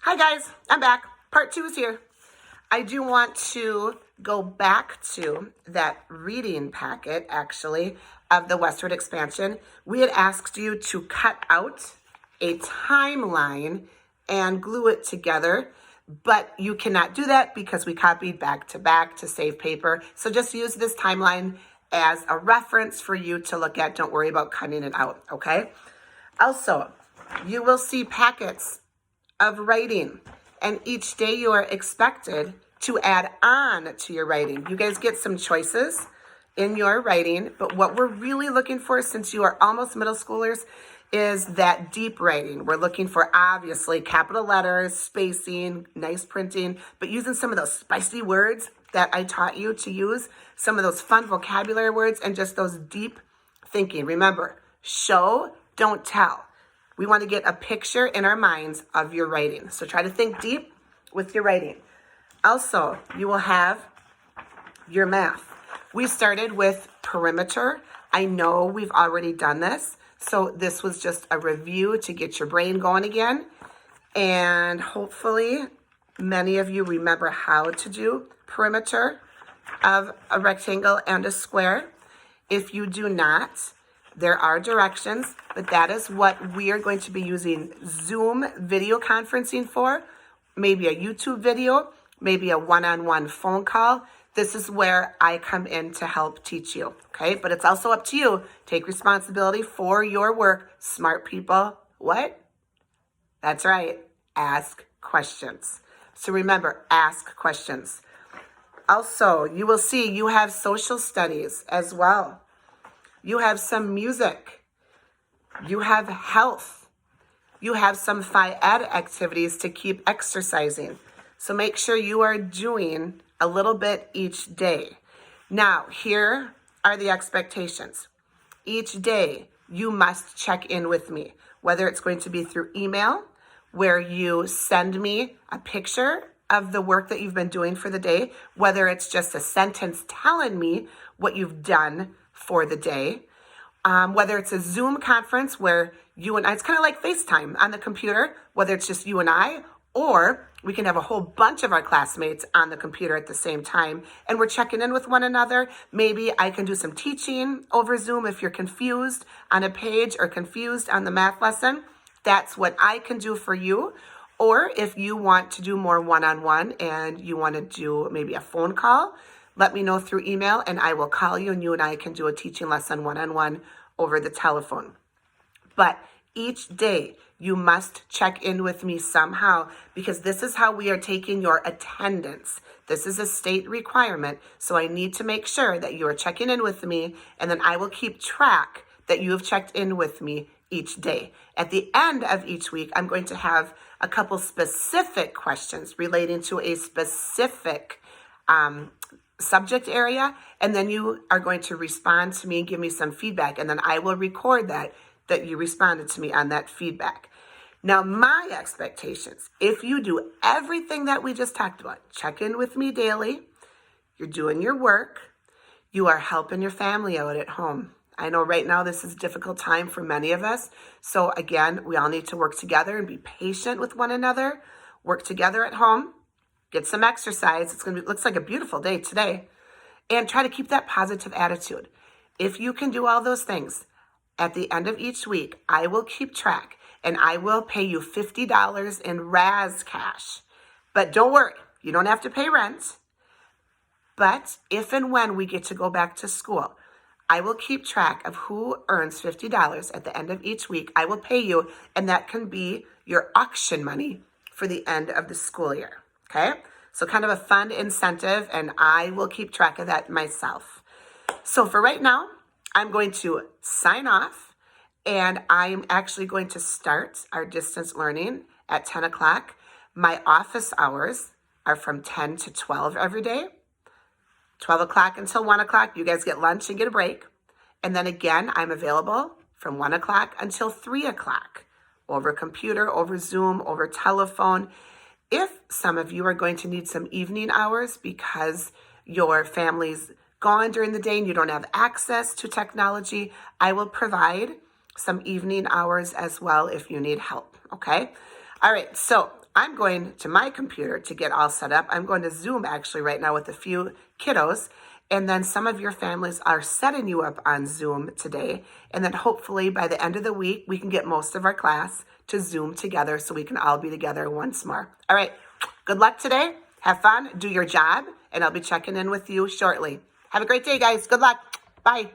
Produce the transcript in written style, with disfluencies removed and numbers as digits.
Hi guys, I'm back. Part 2 is here. I do want to go back to that reading packet, actually, of the Westward Expansion. We had asked you to cut out a timeline and glue it together, but you cannot do that because we copied back to back to save paper. So just use this timeline as a reference for you to look at. Don't worry about cutting it out, okay? Also, you will see packets of writing, and each day you are expected to add on to your writing. You guys get some choices in your writing, but what we're really looking for, since you are almost middle schoolers, is that deep writing. We're looking for, obviously, capital letters, spacing, nice printing, but using some of those spicy words that I taught you to use, some of those fun vocabulary words, and just those deep thinking. Remember, show, don't tell. We want to get a picture in our minds of your writing. So try to think deep with your writing. Also, you will have your math. We started with perimeter. I know we've already done this. So this was just a review to get your brain going again. And hopefully many of you remember how to do perimeter of a rectangle and a square. If you do not, there are directions, but that is what we are going to be using Zoom video conferencing for. Maybe a YouTube video, maybe a one-on-one phone call. This is where I come in to help teach you, okay? But it's also up to you. Take responsibility for your work. Smart people, what? That's right, ask questions. So remember, ask questions. Also, you will see you have social studies as well. You have some music, you have health, you have some Phi Ed activities to keep exercising. So make sure you are doing a little bit each day. Now, here are the expectations. Each day, you must check in with me, whether it's going to be through email, where you send me a picture of the work that you've been doing for the day, whether it's just a sentence telling me what you've done for the day, whether it's a Zoom conference where you and I, it's kind of like FaceTime on the computer, whether it's just you and I, or we can have a whole bunch of our classmates on the computer at the same time, and we're checking in with one another. Maybe I can do some teaching over Zoom if you're confused on a page or confused on the math lesson. That's what I can do for you. Or if you want to do more one-on-one and you want to do maybe a phone call, let me know through email and I will call you and you and I can do a teaching lesson one-on-one over the telephone. But each day you must check in with me somehow, because this is how we are taking your attendance. This is a state requirement. So I need to make sure that you are checking in with me, and then I will keep track that you have checked in with me each day. At the end of each week, I'm going to have a couple specific questions relating to a specific subject area, and then you are going to respond to me, give me some feedback, and then I will record that you responded to me on that feedback. Now, my expectations, if you do everything that we just talked about, check in with me daily, you're doing your work, you are helping your family out at home. I know right now this is a difficult time for many of us. So again, we all need to work together and be patient with one another, work together at home, get some exercise. Looks like a beautiful day today. And try to keep that positive attitude. If you can do all those things, at the end of each week, I will keep track and I will pay you $50 in RAS cash. But don't worry, you don't have to pay rent. But if and when we get to go back to school, I will keep track of who earns $50 at the end of each week. I will pay you, and that can be your auction money for the end of the school year, okay? So kind of a fun incentive, and I will keep track of that myself. So for right now, I'm going to sign off, and I'm actually going to start our distance learning at 10 o'clock. My office hours are from 10 to 12 every day. 12 o'clock until 1 o'clock, you guys get lunch and get a break. And then again, I'm available from 1 o'clock until 3 o'clock over computer, over Zoom, over telephone. If some of you are going to need some evening hours because your family's gone during the day and you don't have access to technology, I will provide some evening hours as well if you need help, okay? All right, so I'm going to my computer to get all set up. I'm going to Zoom actually right now with a few kiddos. And then some of your families are setting you up on Zoom today. And then hopefully by the end of the week, we can get most of our class to Zoom together so we can all be together once more. All right. Good luck today. Have fun. Do your job. And I'll be checking in with you shortly. Have a great day, guys. Good luck. Bye.